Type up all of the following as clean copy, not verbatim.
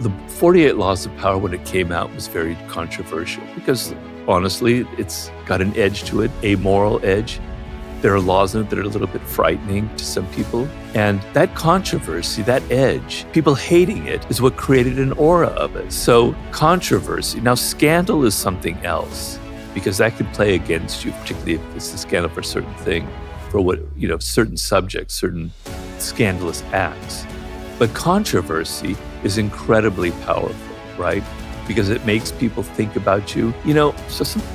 The 48 Laws of Power, when it came out, was very controversial because, honestly, it's got an edge to it, a moral edge. There are laws in it that are a little bit frightening to some people. And that controversy, that edge, people hating it, is what created an aura of it. So controversy. Now, scandal is something else because that could play against you, particularly if it's a scandal for a certain thing, for what, certain subjects, certain scandalous acts. But controversy is incredibly powerful, right? Because it makes people think about you.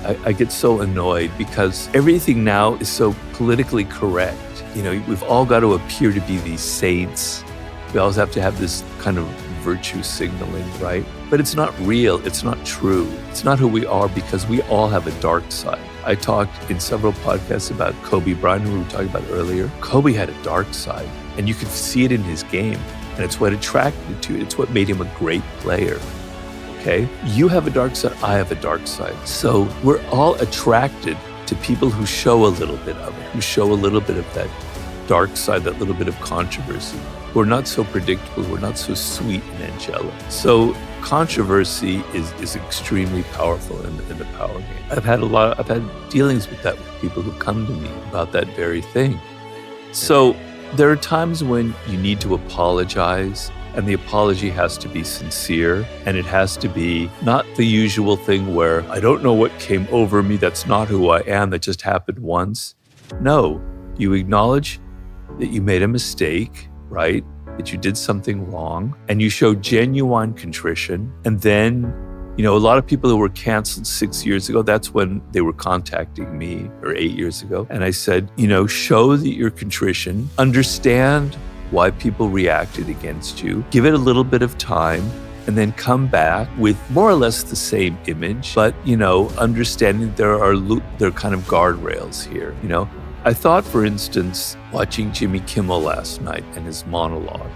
I get so annoyed because everything now is so politically correct. We've all got to appear to be these saints. We always have to have this kind of virtue signaling, right? But it's not real. It's not true. It's not who we are because we all have a dark side. I talked in several podcasts about Kobe Bryant, who we were talking about earlier. Kobe had a dark side, and you could see it in his game. And it's what attracted you to it. It's what made him a great player. Okay? You have a dark side, I have a dark side. So we're all attracted to people who show a little bit of it, who show a little bit of that dark side, that little bit of controversy. We're not so predictable, we're not so sweet and angelic. So controversy is extremely powerful in the power game. I've had dealings with that with people who come to me about that very thing. So there are times when you need to apologize, and the apology has to be sincere, and it has to be not the usual thing where I don't know what came over me, that's not who I am, that just happened once. No, you acknowledge that you made a mistake, right? That you did something wrong, and you show genuine contrition. And then, a lot of people who were canceled 6 years ago, that's when they were contacting me, or 8 years ago. And I said, show that you're contrition, understand why people reacted against you, give it a little bit of time, and then come back with more or less the same image, but, understanding there are kind of guardrails here, I thought, for instance, watching Jimmy Kimmel last night and his monologue,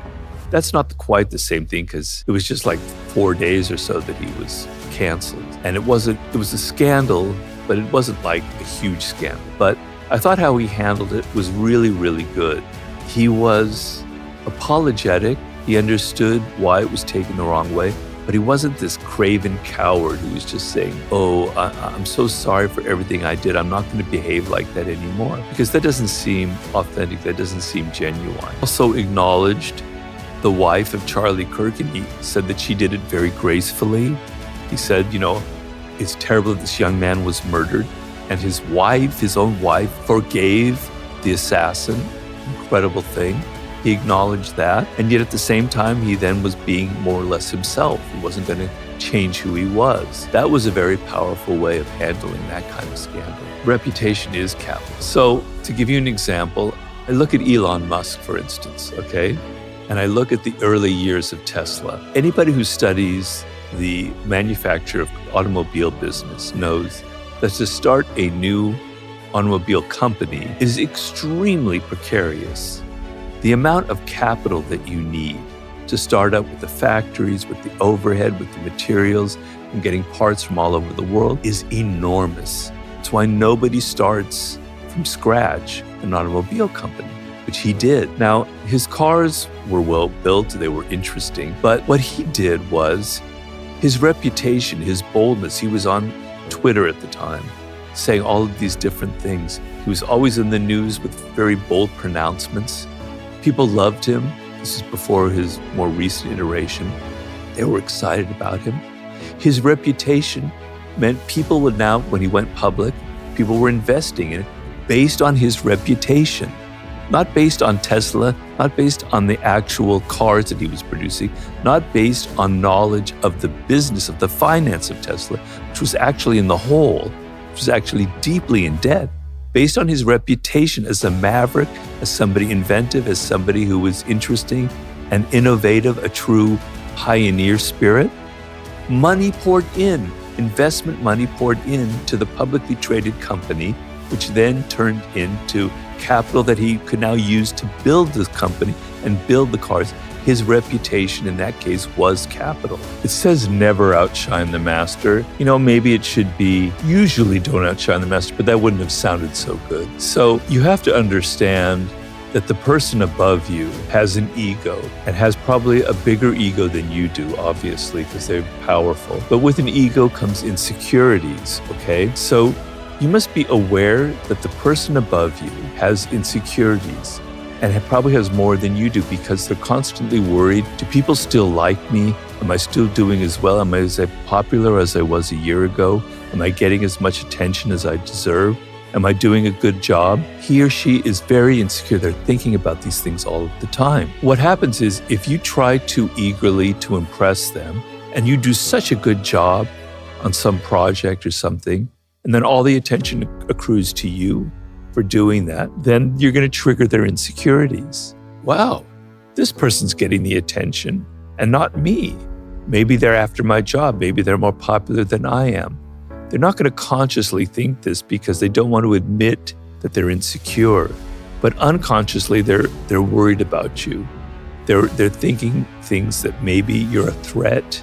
that's not quite the same thing because it was just like 4 days or so that he was canceled. And it was a scandal, but it wasn't like a huge scandal. But I thought how he handled it was really, really good. He was apologetic. He understood why it was taken the wrong way, but he wasn't this craven coward who was just saying, I'm so sorry for everything I did. I'm not going to behave like that anymore, because that doesn't seem authentic. That doesn't seem genuine. Also acknowledged the wife of Charlie Kirk, and he said that she did it very gracefully. He said, it's terrible that this young man was murdered, and his own wife, forgave the assassin. Incredible thing. He acknowledged that, and yet at the same time, he then was being more or less himself. He wasn't going to change who he was. That was a very powerful way of handling that kind of scandal. Reputation is capital. So to give you an example, I look at Elon Musk, for instance, okay? And I look at the early years of Tesla. Anybody who studies the manufacture of automobile business knows that to start a new automobile company is extremely precarious. The amount of capital that you need to start up with the factories, with the overhead, with the materials, and getting parts from all over the world is enormous. That's why nobody starts from scratch an automobile company, which he did. Now, his cars were well built, they were interesting, but what he did was his reputation, his boldness. He was on Twitter at the time, saying all of these different things. He was always in the news with very bold pronouncements. People loved him. This is before his more recent iteration. They were excited about him. His reputation meant people would now, when he went public, people were investing in it based on his reputation, not based on Tesla, not based on the actual cars that he was producing, not based on knowledge of the business, of the finance of Tesla, which was actually in the hole, which was actually deeply in debt. Based on his reputation as a maverick, as somebody inventive, as somebody who was interesting and innovative, a true pioneer spirit, money poured in, investment money poured in to the publicly traded company, which then turned into capital that he could now use to build this company and build the cars. His reputation in that case was capital. It says never outshine the master. Maybe it should be usually don't outshine the master, but that wouldn't have sounded so good. So you have to understand that the person above you has an ego and has probably a bigger ego than you do, obviously, because they're powerful. But with an ego comes insecurities, okay? So you must be aware that the person above you has insecurities and probably has more than you do, because they're constantly worried. Do people still like me? Am I still doing as well? Am I as popular as I was a year ago? Am I getting as much attention as I deserve? Am I doing a good job? He or she is very insecure. They're thinking about these things all the time. What happens is, if you try too eagerly to impress them and you do such a good job on some project or something, and then all the attention accrues to you for doing that, then you're going to trigger their insecurities. Wow, this person's getting the attention and not me. Maybe they're after my job. Maybe they're more popular than I am. They're not going to consciously think this because they don't want to admit that they're insecure. But unconsciously, they're worried about you. They're thinking things that maybe you're a threat,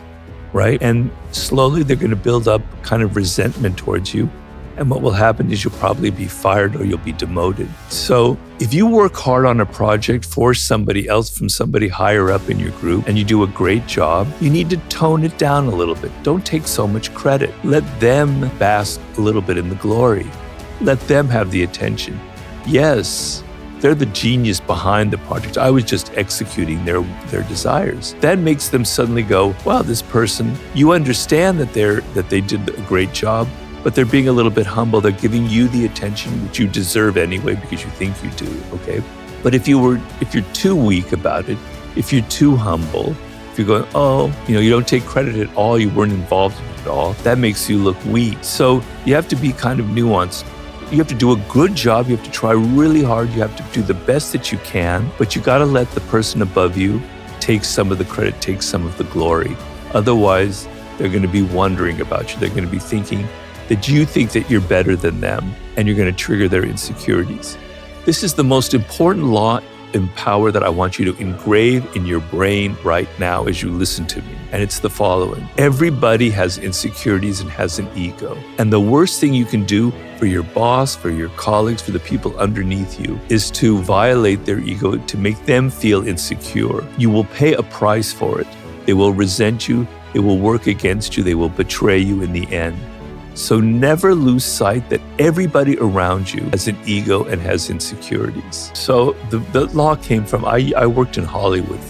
right? And slowly they're going to build up kind of resentment towards you. And what will happen is you'll probably be fired or you'll be demoted. So if you work hard on a project for somebody else, from somebody higher up in your group, and you do a great job, you need to tone it down a little bit. Don't take so much credit. Let them bask a little bit in the glory. Let them have the attention. Yes, they're the genius behind the project. I was just executing their desires. That makes them suddenly go, wow, this person, you understand that they did a great job, but they're being a little bit humble. They're giving you the attention which you deserve anyway because you think you do, okay? But if you're too weak about it, if you're too humble, if you're going, you don't take credit at all, you weren't involved in it at all, that makes you look weak. So you have to be kind of nuanced. You have to do a good job. You have to try really hard. You have to do the best that you can, but you got to let the person above you take some of the credit, take some of the glory. Otherwise, they're going to be wondering about you. They're going to be thinking that you think that you're better than them, and you're going to trigger their insecurities. This is the most important law in power that I want you to engrave in your brain right now as you listen to me. And it's the following. Everybody has insecurities and has an ego. And the worst thing you can do for your boss, for your colleagues, for the people underneath you, is to violate their ego, to make them feel insecure. You will pay a price for it. They will resent you. They will work against you. They will betray you in the end. So never lose sight that everybody around you has an ego and has insecurities. So the law came from, I worked in Hollywood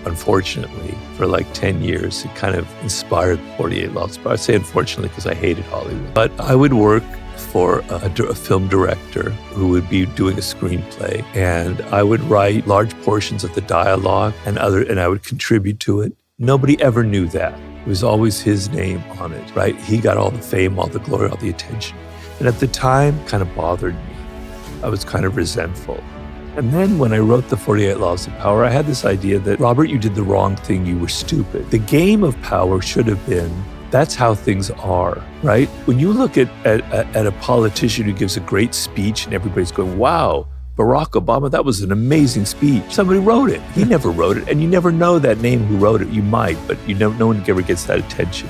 unfortunately, for like 10 years. It kind of inspired the 48 Laws. But I say unfortunately because I hated Hollywood. But I would work for a film director who would be doing a screenplay, and I would write large portions of the dialogue and I would contribute to it. Nobody ever knew that. It was always his name on it, right? He got all the fame, all the glory, all the attention. And at the time, kind of bothered me. I was kind of resentful. And then when I wrote the 48 Laws of Power, I had this idea that, Robert, you did the wrong thing. You were stupid. The game of power should have been, that's how things are, right? When you look at a politician who gives a great speech and everybody's going, wow, Barack Obama, that was an amazing speech. Somebody wrote it. He never wrote it. And you never know that name who wrote it. You might, but no one ever gets that attention.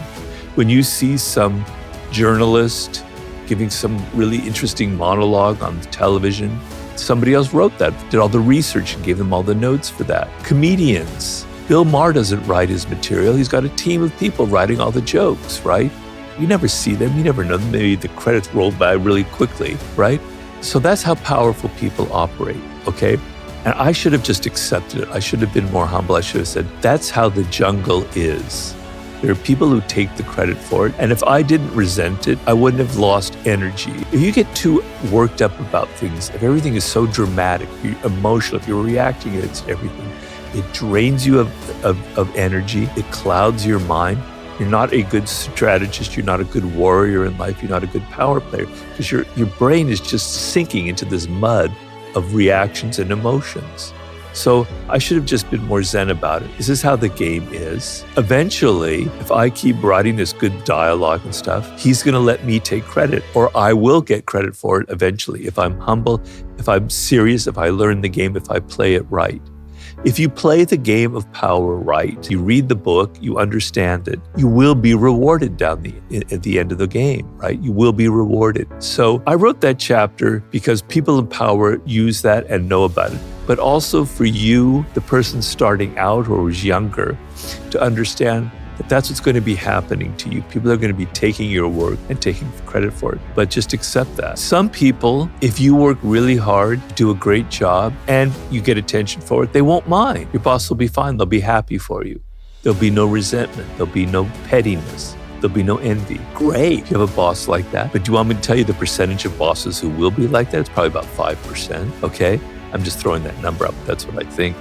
When you see some journalist giving some really interesting monologue on television, somebody else wrote that, did all the research and gave them all the notes for that. Comedians. Bill Maher doesn't write his material. He's got a team of people writing all the jokes, right? You never see them. You never know them. Maybe the credits roll by really quickly, right? So that's how powerful people operate, okay? And I should have just accepted it. I should have been more humble. I should have said, that's how the jungle is. There are people who take the credit for it. And if I didn't resent it, I wouldn't have lost energy. If you get too worked up about things, if everything is so dramatic, if you're emotional, if you're reacting against everything, it drains you of energy. It clouds your mind. You're not a good strategist. You're not a good warrior in life. You're not a good power player because your brain is just sinking into this mud of reactions and emotions. So I should have just been more zen about it. This is how the game is. Eventually, if I keep writing this good dialogue and stuff, he's going to let me take credit, or I will get credit for it eventually. If I'm humble, if I'm serious, if I learn the game, if I play it right. If you play the game of power right, you read the book, you understand it, you will be rewarded at the end of the game, right? You will be rewarded. So I wrote that chapter because people in power use that and know about it. But also for you, the person starting out or who's younger, to understand that that's what's going to be happening to you. People are going to be taking your work and taking credit for it, but just accept that. Some people, if you work really hard, do a great job, and you get attention for it, they won't mind. Your boss will be fine. They'll be happy for you. There'll be no resentment. There'll be no pettiness. There'll be no envy. Great if you have a boss like that. But do you want me to tell you the percentage of bosses who will be like that? It's probably about 5%, okay? I'm just throwing that number up. That's what I think,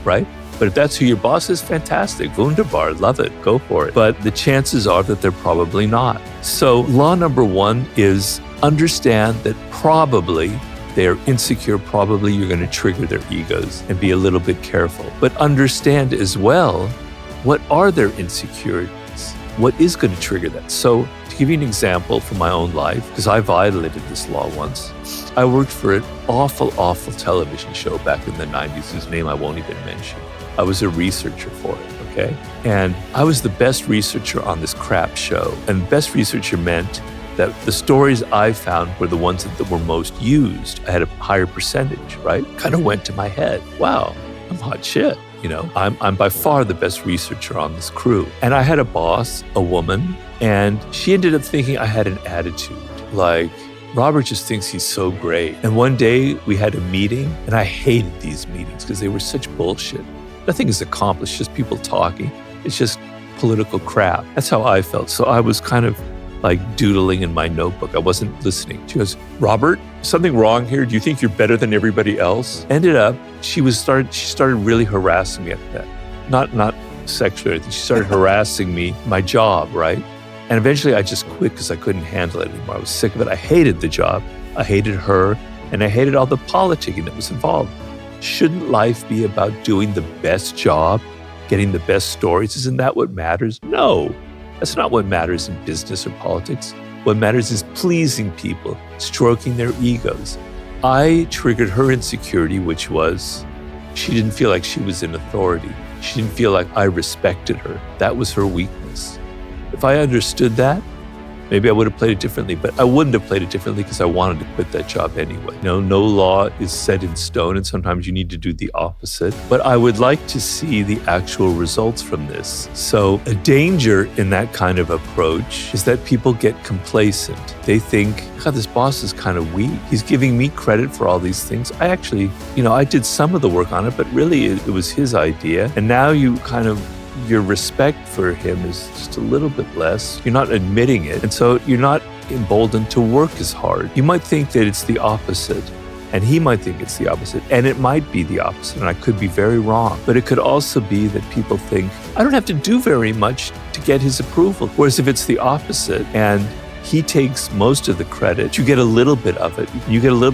right? But if that's who your boss is, fantastic. Wunderbar, love it, go for it. But the chances are that they're probably not. So law number one is understand that probably they're insecure, probably you're going to trigger their egos, and be a little bit careful. But understand as well, what are their insecurities? What is going to trigger that? So to give you an example from my own life, because I violated this law once, I worked for an awful television show back in the 90s, whose name I won't even mention. I was a researcher for it, okay? And I was the best researcher on this crap show. And best researcher meant that the stories I found were the ones that were most used. I had a higher percentage, right? Kind of went to my head. Wow, I'm hot shit. You know, I'm by far the best researcher on this crew. And I had a boss, a woman, and she ended up thinking I had an attitude. Like, Robert just thinks he's so great. And one day we had a meeting, and I hated these meetings because they were such bullshit. Nothing is accomplished, just people talking. It's just political crap. That's how I felt. So I was kind of like doodling in my notebook. I wasn't listening. She goes, Robert, something wrong here? Do you think you're better than everybody else? Ended up, she started really harassing me at that. Not sexually or anything. She started harassing me, my job, right? And eventually I just quit because I couldn't handle it anymore. I was sick of it. I hated the job. I hated her. And I hated all the politicking that was involved. Shouldn't life be about doing the best job, getting the best stories? Isn't that what matters? No, that's not what matters in business or politics. What matters is pleasing people, stroking their egos. I triggered her insecurity, which was she didn't feel like she was in authority. She didn't feel like I respected her. That was her weakness. If I understood that, maybe I would have played it differently, but I wouldn't have played it differently because I wanted to quit that job anyway. You know, no law is set in stone, and sometimes you need to do the opposite. But I would like to see the actual results from this. So a danger in that kind of approach is that people get complacent. They think, God, this boss is kind of weak. He's giving me credit for all these things. I actually, I did some of the work on it, but really it was his idea. And now your respect for him is just a little bit less. You're not admitting it. And so you're not emboldened to work as hard. You might think that it's the opposite, and he might think it's the opposite, and it might be the opposite, and I could be very wrong. But it could also be that people think, I don't have to do very much to get his approval. Whereas if it's the opposite, and he takes most of the credit, you get a little bit of it.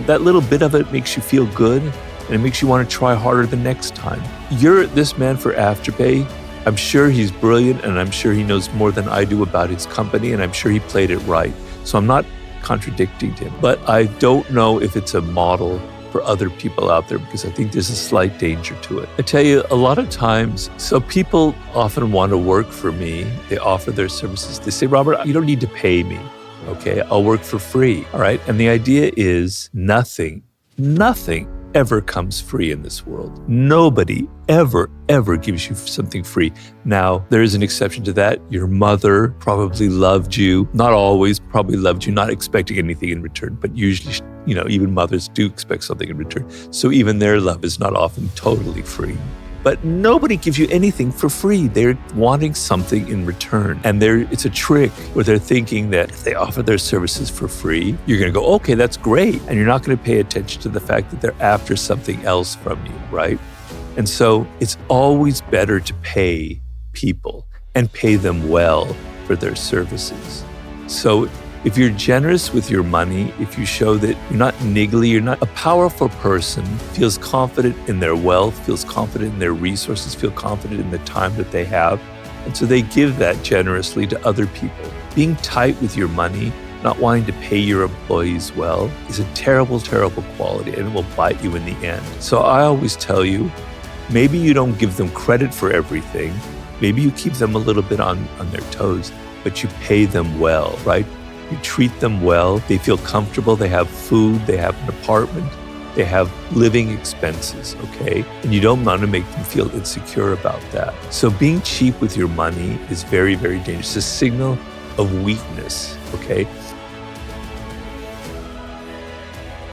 That little bit of it makes you feel good, and it makes you want to try harder the next time. You're this man for Afterpay. I'm sure he's brilliant, and I'm sure he knows more than I do about his company, and I'm sure he played it right. So I'm not contradicting him, but I don't know if it's a model for other people out there, because I think there's a slight danger to it. I tell you, a lot of times, so people often want to work for me. They offer their services. They say, Robert, you don't need to pay me. Okay, I'll work for free. All right. And the idea is nothing ever comes free in this world. Nobody ever gives you something free. Now, there is an exception to that. Your mother probably loved you, not always probably loved you, not expecting anything in return, but usually, even mothers do expect something in return. So even their love is not often totally free. But nobody gives you anything for free. They're wanting something in return. And it's a trick where they're thinking that if they offer their services for free, you're going to go, okay, that's great. And you're not going to pay attention to the fact that they're after something else from you, right? And so it's always better to pay people and pay them well for their services. So if you're generous with your money, if you show that you're not niggly, you're not a powerful person, feels confident in their wealth, feels confident in their resources, feel confident in the time that they have. And so they give that generously to other people. Being tight with your money, not wanting to pay your employees well, is a terrible, terrible quality, and it will bite you in the end. So I always tell you, Maybe you don't give them credit for everything. Maybe you keep them a little bit on their toes, but you pay them well, right? You treat them well. They feel comfortable. They have food. They have an apartment. They have living expenses, okay? And you don't want to make them feel insecure about that. So being cheap with your money is very, very dangerous. It's a signal of weakness, okay?